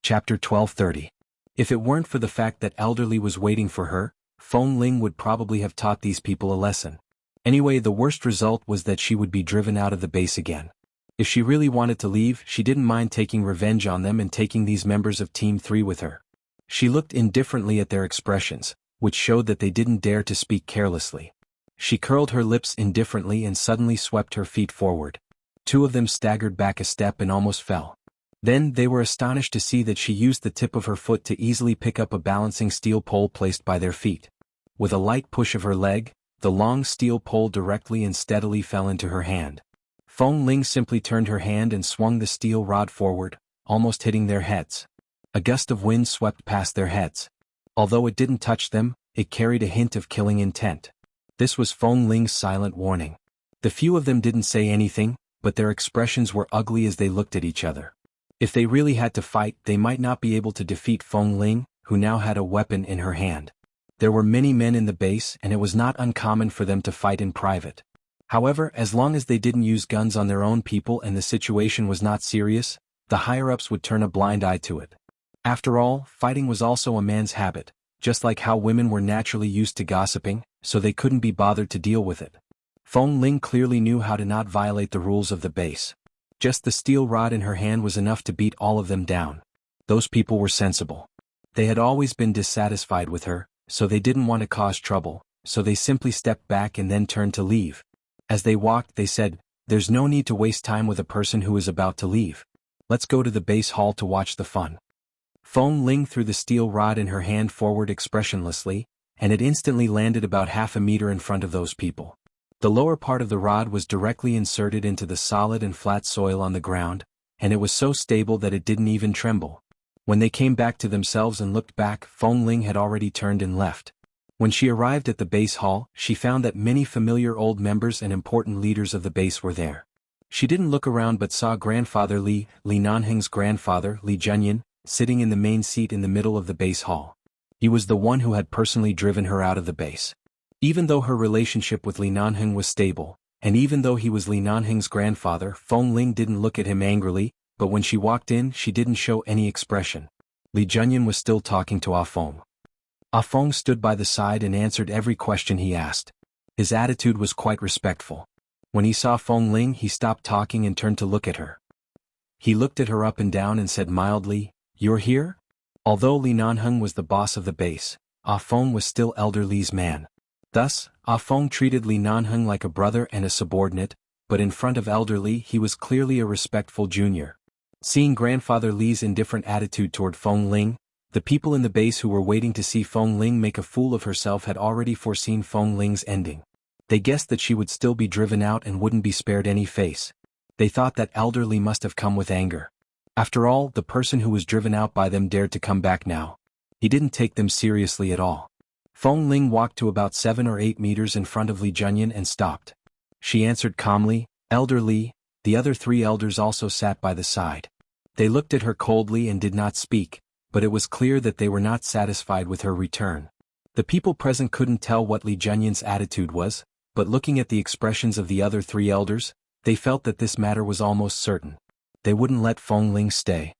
Chapter 12:30. If it weren't for the fact that Elderly was waiting for her, Feng Ling would probably have taught these people a lesson. Anyway, the worst result was that she would be driven out of the base again. If she really wanted to leave, she didn't mind taking revenge on them and taking these members of Team 3 with her. She looked indifferently at their expressions, which showed that they didn't dare to speak carelessly. She curled her lips indifferently and suddenly swept her feet forward. Two of them staggered back a step and almost fell. Then they were astonished to see that she used the tip of her foot to easily pick up a balancing steel pole placed by their feet. With a light push of her leg, the long steel pole directly and steadily fell into her hand. Feng Ling simply turned her hand and swung the steel rod forward, almost hitting their heads. A gust of wind swept past their heads. Although it didn't touch them, it carried a hint of killing intent. This was Feng Ling's silent warning. The few of them didn't say anything, but their expressions were ugly as they looked at each other. If they really had to fight, they might not be able to defeat Feng Ling, who now had a weapon in her hand. There were many men in the base and it was not uncommon for them to fight in private. However, as long as they didn't use guns on their own people and the situation was not serious, the higher-ups would turn a blind eye to it. After all, fighting was also a man's habit, just like how women were naturally used to gossiping, so they couldn't be bothered to deal with it. Feng Ling clearly knew how to not violate the rules of the base. Just the steel rod in her hand was enough to beat all of them down. Those people were sensible. They had always been dissatisfied with her, so they didn't want to cause trouble, so they simply stepped back and then turned to leave. As they walked, they said, "There's no need to waste time with a person who is about to leave. Let's go to the base hall to watch the fun." Feng Ling threw the steel rod in her hand forward expressionlessly, and it instantly landed about half a meter in front of those people. The lower part of the rod was directly inserted into the solid and flat soil on the ground, and it was so stable that it didn't even tremble. When they came back to themselves and looked back, Feng Ling had already turned and left. When she arrived at the base hall, she found that many familiar old members and important leaders of the base were there. She didn't look around but saw Grandfather Li Nanheng's grandfather, Li Junyan, sitting in the main seat in the middle of the base hall. He was the one who had personally driven her out of the base. Even though her relationship with Li Nanheng was stable, and even though he was Li Nanheng's grandfather, Feng Ling didn't look at him angrily, but when she walked in, she didn't show any expression. Li Junyan was still talking to Ah Feng. Ah Feng stood by the side and answered every question he asked. His attitude was quite respectful. When he saw Feng Ling, he stopped talking and turned to look at her. He looked at her up and down and said mildly, "You're here?" Although Li Nanheng was the boss of the base, Ah Feng was still Elder Li's man. Thus, Ah Feng treated Li Nanheng like a brother and a subordinate, but in front of Elder Li he was clearly a respectful junior. Seeing Grandfather Li's indifferent attitude toward Feng Ling, the people in the base who were waiting to see Feng Ling make a fool of herself had already foreseen Feng Ling's ending. They guessed that she would still be driven out and wouldn't be spared any face. They thought that Elder Li must have come with anger. After all, the person who was driven out by them dared to come back now. He didn't take them seriously at all. Feng Ling walked to about 7 or 8 meters in front of Li Junyan and stopped. She answered calmly, "Elder Li." The other 3 elders also sat by the side. They looked at her coldly and did not speak, but it was clear that they were not satisfied with her return. The people present couldn't tell what Li Junyan's attitude was, but looking at the expressions of the other 3 elders, they felt that this matter was almost certain. They wouldn't let Feng Ling stay.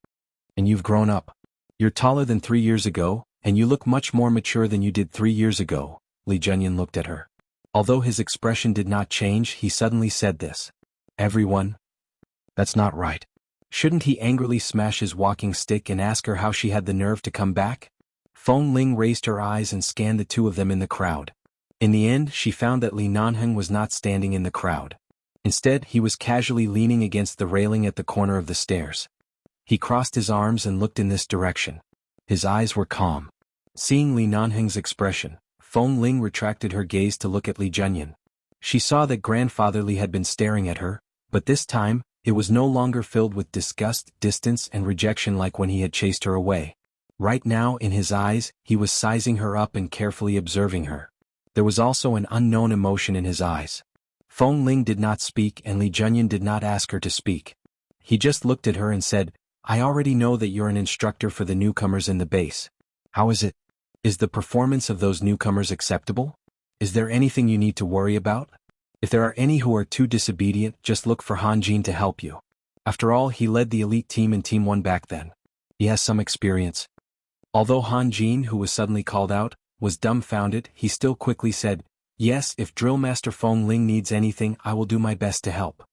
"And you've grown up. You're taller than 3 years ago, and you look much more mature than you did 3 years ago." Li Junyan looked at her. Although his expression did not change, he suddenly said this. "Everyone? That's not right." Shouldn't he angrily smash his walking stick and ask her how she had the nerve to come back? Feng Ling raised her eyes and scanned the 2 of them in the crowd. In the end, she found that Li Nanheng was not standing in the crowd. Instead, he was casually leaning against the railing at the corner of the stairs. He crossed his arms and looked in this direction. His eyes were calm. Seeing Li Nanheng's expression, Feng Ling retracted her gaze to look at Li Junyan. She saw that Grandfather Li had been staring at her, but this time, it was no longer filled with disgust, distance and rejection like when he had chased her away. Right now, in his eyes, he was sizing her up and carefully observing her. There was also an unknown emotion in his eyes. Feng Ling did not speak and Li Junyan did not ask her to speak. He just looked at her and said, "I already know that you're an instructor for the newcomers in the base. How is it? Is the performance of those newcomers acceptable? Is there anything you need to worry about? If there are any who are too disobedient, just look for Han Jin to help you." After all, he led the elite team in Team 1 back then. He has some experience. Although Han Jin, who was suddenly called out, was dumbfounded, he still quickly said, "Yes, if Drill Master Feng Ling needs anything, I will do my best to help."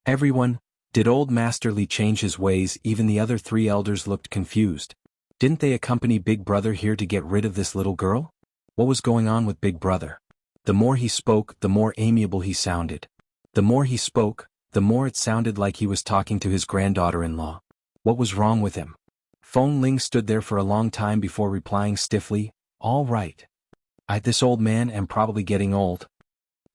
Everyone, did old Master Li change his ways? Even the other three elders looked confused. Didn't they accompany Big Brother here to get rid of this little girl? What was going on with Big Brother? The more he spoke, the more amiable he sounded. The more he spoke, the more it sounded like he was talking to his granddaughter-in-law. What was wrong with him? Feng Ling stood there for a long time before replying stiffly, "All right. This old man am probably getting old."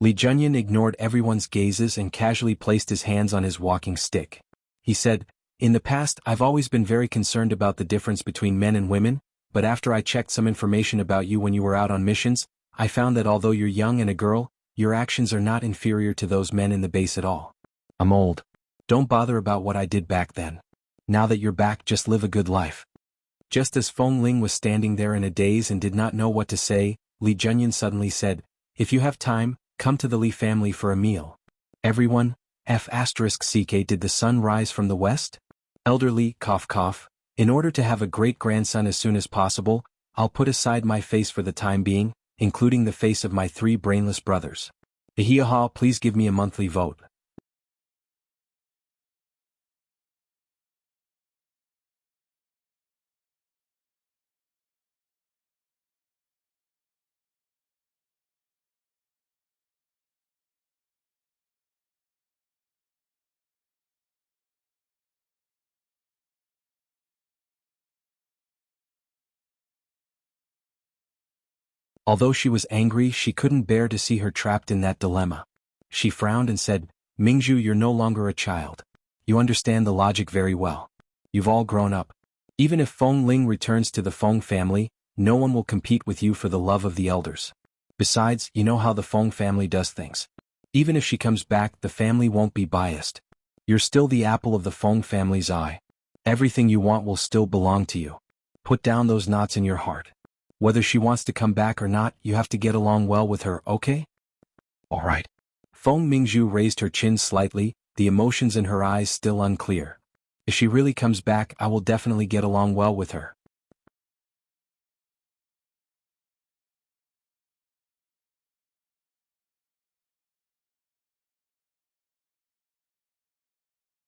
Li Junyan ignored everyone's gazes and casually placed his hands on his walking stick. He said, "In the past I've always been very concerned about the difference between men and women, but after I checked some information about you when you were out on missions, I found that although you're young and a girl, your actions are not inferior to those men in the base at all. I'm old. Don't bother about what I did back then. Now that you're back, just live a good life." Just as Feng Ling was standing there in a daze and did not know what to say, Li Junyan suddenly said, "If you have time, come to the Li family for a meal." Everyone, F***CK Did the sun rise from the west? Elder Li, cough cough, in order to have a great-grandson as soon as possible, I'll put aside my face for the time being, including the face of my three brainless brothers. Ahiyaha, please give me a monthly vote. Although she was angry, she couldn't bear to see her trapped in that dilemma. She frowned and said, "Mingzhu, you're no longer a child. You understand the logic very well. You've all grown up. Even if Feng Ling returns to the Feng family, no one will compete with you for the love of the elders. Besides, you know how the Feng family does things. Even if she comes back, the family won't be biased. You're still the apple of the Feng family's eye. Everything you want will still belong to you. Put down those knots in your heart. Whether she wants to come back or not, you have to get along well with her, okay?" "All right." Feng Mingzhu raised her chin slightly, the emotions in her eyes still unclear. "If she really comes back, I will definitely get along well with her.